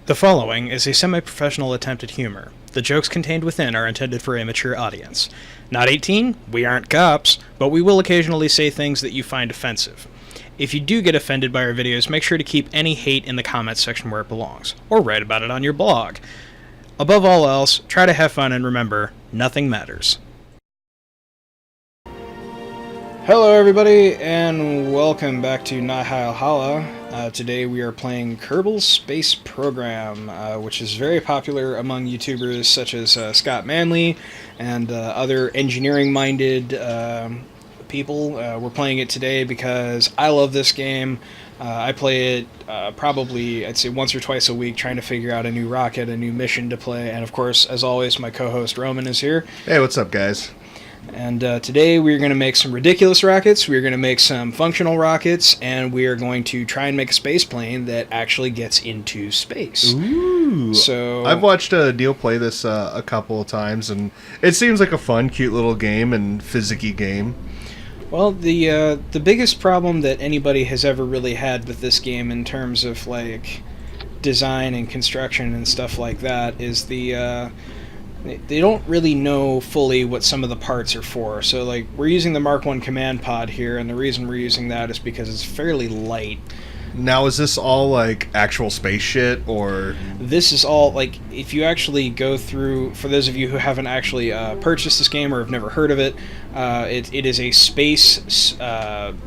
The following is a semi-professional attempt at humor. The jokes contained within are intended for a mature audience. Not 18, we aren't cops, but we will occasionally say things that you find offensive. If you do get offended by our videos, make sure to keep any hate in the comments section where it belongs, or write about it on your blog. Above all else, try to have fun and remember, nothing matters. Hello everybody, and welcome back to Nihilhalla. Today we are playing Kerbal Space Program, which is very popular among YouTubers such as Scott Manley and other engineering-minded people. We're playing it today because I love this game. I play it probably, I'd say, once or twice a week, trying to figure out a new rocket, a new mission to play, and of course, as always, my co-host Roman is here. Hey, what's up, guys? And today we're going to make some ridiculous rockets, we're going to make some functional rockets, and we are going to try and make a space plane that actually gets into space. Ooh. So I've watched Neil play this a couple of times, and it seems like a fun, cute little game and physicky game. Well, the biggest problem that anybody has ever really had with this game in terms of, like, design and construction and stuff like that is they don't really know fully what some of the parts are for. So, like, we're using the Mark I command pod here, and the reason we're using that is because it's fairly light. Now, is this all, like, actual space shit, or...? This is all, like, if you actually go through, for those of you who haven't actually purchased this game or have never heard of it, it is a space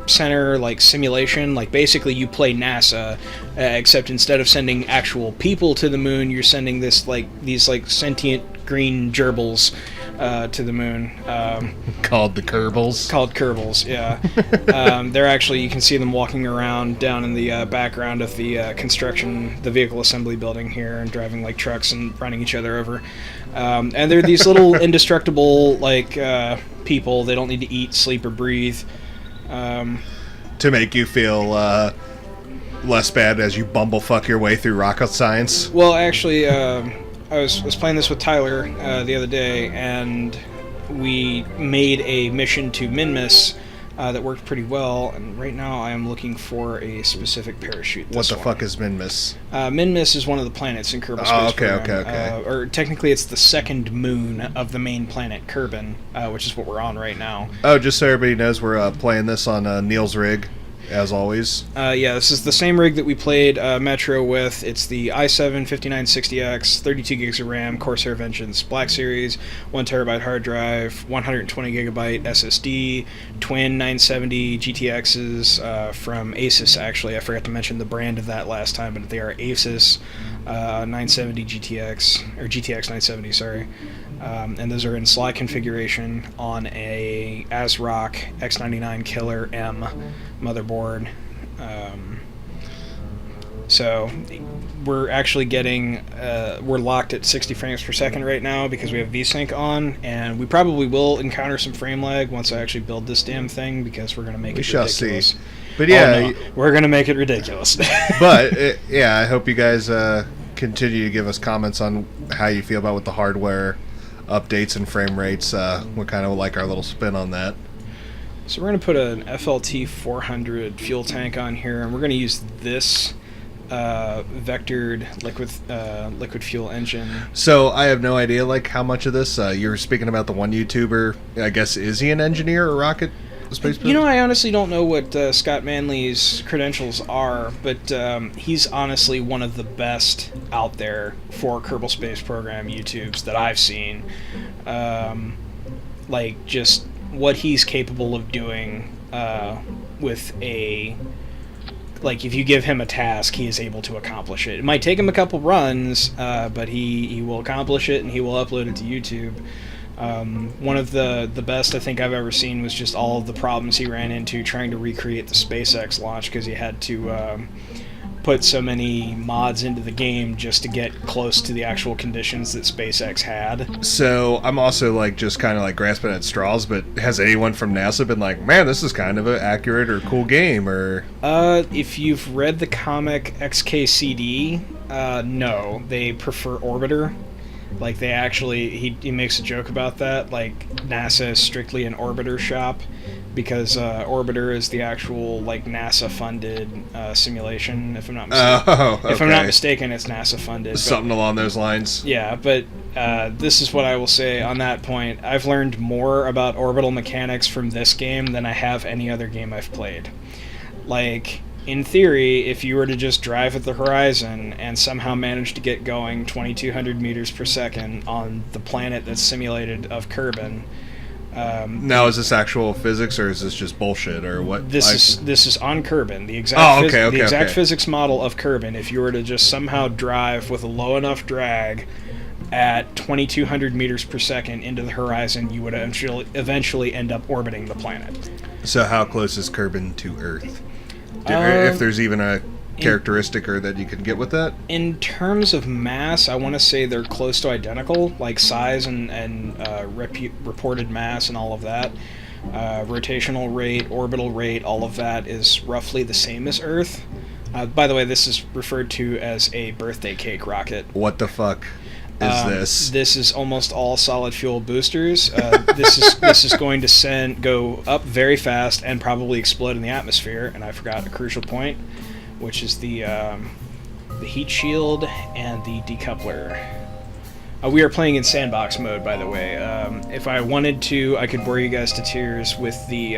center, like, simulation. Like, basically you play NASA, except instead of sending actual people to the moon, you're sending these sentient green gerbils to the moon. Called the Kerbals? Called Kerbals, yeah. They're actually, you can see them walking around down in the background of the construction, the vehicle assembly building here, and driving like trucks and running each other over. And they're these little indestructible, like, people. They don't need to eat, sleep, or breathe. To make you feel less bad as you bumblefuck your way through rocket science? Well, actually, I was playing this with Tyler the other day, and we made a mission to Minmus that worked pretty well, and right now I am looking for a specific parachute. What the fuck is Minmus? Minmus is one of the planets in Kerbal Space Program. Okay. Or technically it's the second moon of the main planet, Kerbin, which is what we're on right now. Oh, just so everybody knows, we're playing this on Neil's rig, as always. Yeah, this is the same rig that we played Metro with. It's the i7 5960X, 32 gigs of RAM, Corsair Vengeance Black Series, 1 terabyte hard drive, 120 gigabyte SSD, twin 970 GTXs from Asus, actually. I forgot to mention the brand of that last time, but they are Asus 970 GTX, or GTX 970, sorry. And those are in slot configuration on a ASRock X99 Killer M motherboard. So we're actually getting, we're locked at 60 frames per second right now because we have VSync on, and we probably will encounter some frame lag once I actually build this damn thing because we're going to make it ridiculous. We shall see. But yeah, oh, no, we're going to make it ridiculous. But yeah, I hope you guys continue to give us comments on how you feel about with the hardware updates and frame rates. We kind of like our little spin on that. So we're going to put an FLT 400 fuel tank on here, and we're going to use this vectored liquid fuel engine. So I have no idea, like, how much of this you were speaking about. The one YouTuber, I guess, is he an engineer or rocket space pilot? You know, I honestly don't know what Scott Manley's credentials are, but he's honestly one of the best out there for Kerbal Space Program YouTubes that I've seen. Like, just what he's capable of doing with a... Like, if you give him a task, he is able to accomplish it. It might take him a couple runs, but he will accomplish it, and he will upload it to YouTube. One of the best I think I've ever seen was just all of the problems he ran into trying to recreate the SpaceX launch, because he had to put so many mods into the game just to get close to the actual conditions that SpaceX had. So I'm also, like, just kind of like grasping at straws, but has anyone from NASA been like, man, this is kind of an accurate or cool game? Or if you've read the comic XKCD, no, they prefer Orbiter. Like, they actually, he makes a joke about that, like, NASA is strictly an orbiter shop, because Orbiter is the actual like NASA-funded simulation. If I'm not mistaken, if I'm not mistaken, it's NASA-funded. Something along those lines. Yeah, but this is what I will say on that point. I've learned more about orbital mechanics from this game than I have any other game I've played. Like, in theory, if you were to just drive at the horizon and somehow manage to get going 2,200 meters per second on the planet that's simulated of Kerbal. Now, is this actual physics or is this just bullshit or what? This is on Kerbal. The exact the exact physics model of Kerbal. If you were to just somehow drive with a low enough drag at 2,200 meters per second into the horizon, you would eventually end up orbiting the planet. So how close is Kerbal to Earth? If there's even a characteristic or that you can get with that? In terms of mass, I want to say they're close to identical, like size and reported mass and all of that. Rotational rate, orbital rate, all of that is roughly the same as Earth. By the way, this is referred to as a birthday cake rocket. What the fuck is this? This is almost all solid fuel boosters. This is going to go up very fast and probably explode in the atmosphere. And I forgot a crucial point, which is the heat shield and the decoupler. We are playing in sandbox mode, by the way. If I wanted to, I could bore you guys to tears with the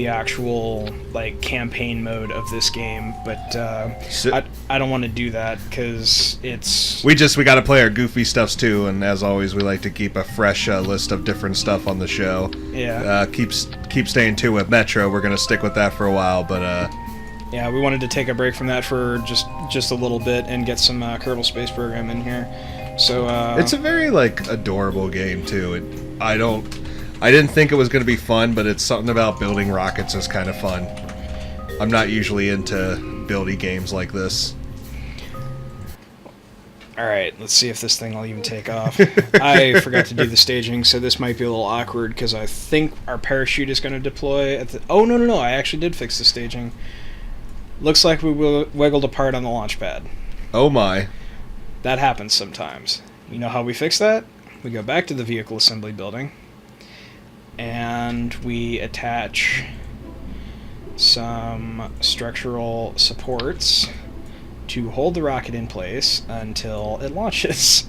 actual like campaign mode of this game, but I don't want to do that because it's we got to play our goofy stuffs too, and as always, we like to keep a fresh list of different stuff on the show. Yeah. Keep staying tuned with Metro. We're gonna stick with that for a while, but yeah, we wanted to take a break from that for just a little bit and get some Kerbal Space Program in here. So it's a very like adorable game too. I didn't think it was going to be fun, but it's something about building rockets is kind of fun. I'm not usually into buildy games like this. Alright, let's see if this thing will even take off. I forgot to do the staging, so this might be a little awkward because I think our parachute is going to deploy at the... Oh, no, I actually did fix the staging. Looks like we wiggled apart on the launch pad. Oh my. That happens sometimes. You know how we fix that? We go back to the vehicle assembly building, and we attach some structural supports to hold the rocket in place until it launches.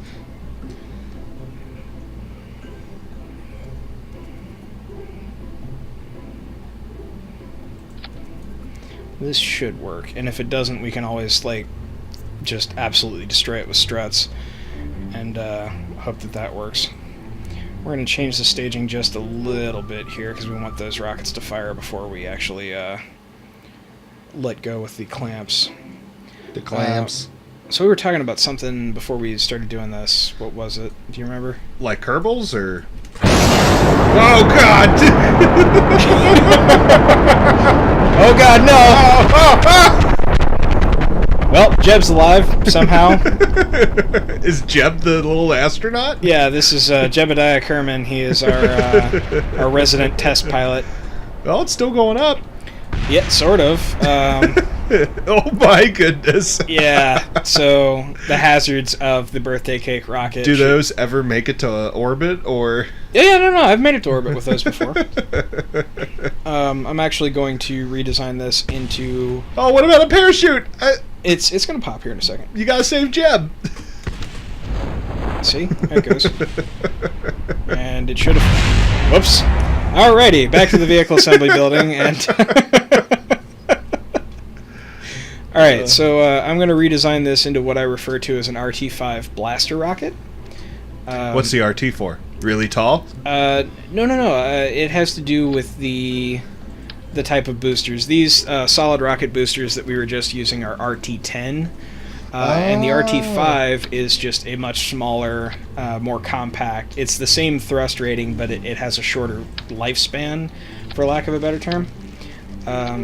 This should work, and if it doesn't, we can always just absolutely destroy it with struts and hope that works. We're going to change the staging just a little bit here because we want those rockets to fire before we actually let go with the clamps. The clamps. So we were talking about something before we started doing this. What was it? Do you remember? Like Kerbals or... Oh God! Oh God, no! Well, Jeb's alive, somehow. Is Jeb the little astronaut? Yeah, this is Jebediah Kerman. He is our resident test pilot. Well, it's still going up. Yeah, sort of. Oh my goodness. Yeah, so the hazards of the birthday cake rocket. Do those ever make it to orbit, or...? Yeah, no, I've made it to orbit with those before. I'm actually going to redesign this into... Oh, what about a parachute? It's going to pop here in a second. You gotta save Jeb. See? There it goes. And it should have... Whoops. Alrighty, back to the vehicle assembly building, and... Alright, so I'm going to redesign this into what I refer to as an RT-5 blaster rocket. What's the RT for? Really tall? No. It has to do with the type of boosters. These solid rocket boosters that we were just using are RT-10. And the RT-5 is just a much smaller, more compact. It's the same thrust rating, but it has a shorter lifespan, for lack of a better term.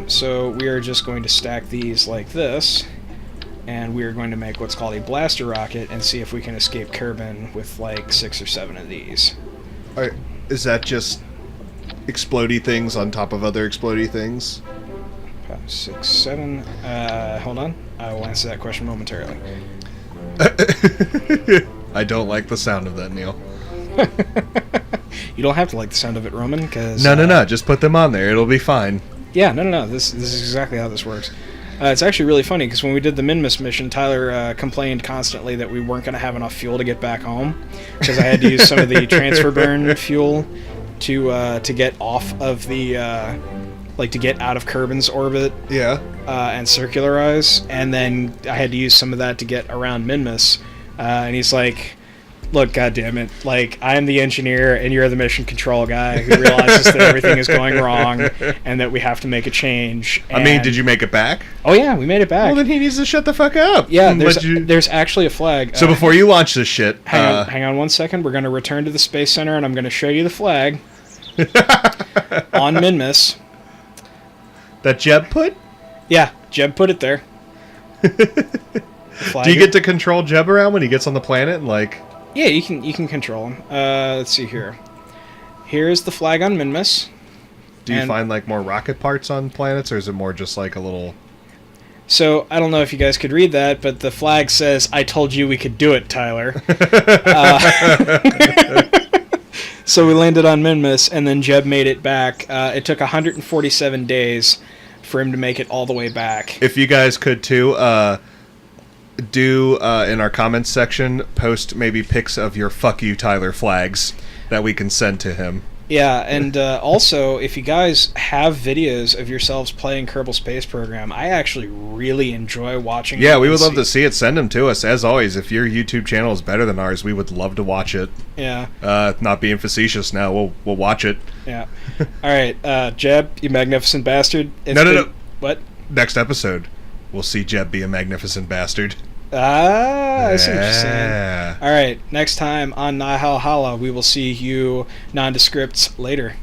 So we are just going to stack these like this, and we are going to make what's called a blaster rocket and see if we can escape Kerbal with like 6 or 7 of these. All right, is that just explodey things on top of other explodey things? 5, 6, 7. Hold on. I will answer that question momentarily. I don't like the sound of that, Neil. You don't have to like the sound of it, Roman, because... No. Just put them on there. It'll be fine. Yeah, no. This is exactly how this works. It's actually really funny, because when we did the Minmus mission, Tyler complained constantly that we weren't going to have enough fuel to get back home, because I had to use some of the transfer burn fuel to get off of the... to get out of Kerbin's orbit. Yeah. And circularize, and then I had to use some of that to get around Minmus. And he's like, look, goddammit, like, I'm the engineer and you're the mission control guy who realizes that everything is going wrong and that we have to make a change. And, I mean, did you make it back? Oh yeah, we made it back. Well, then he needs to shut the fuck up. Yeah, there's actually a flag. So before you launch this shit... Hang on 1 second. We're going to return to the Space Center and I'm going to show you the flag on Minmus. That Jeb put? Yeah, Jeb put it there. Do you get to control Jeb around when he gets on the planet and like... Yeah, you can control him. Let's see here. Here's the flag on Minmus. Do you find like more rocket parts on planets, or is it more just like a little... So, I don't know if you guys could read that, but the flag says, I told you we could do it, Tyler. So we landed on Minmus, and then Jeb made it back. It took 147 days for him to make it all the way back. If you guys could too, do in our comments section, post maybe pics of your fuck you Tyler flags that we can send to him. Yeah, and also, if you guys have videos of yourselves playing Kerbal Space Program, I actually really enjoy watching Yeah, we would love to see it. Send them to us. As always, if your YouTube channel is better than ours, we would love to watch it. Yeah. Not being facetious now, we'll watch it. Yeah. All right, Jeb, you magnificent bastard. No. What? Next episode, we'll see Jeb be a magnificent bastard. I see what you're saying. All right, next time on Nihilhalla, we will see you nondescripts later.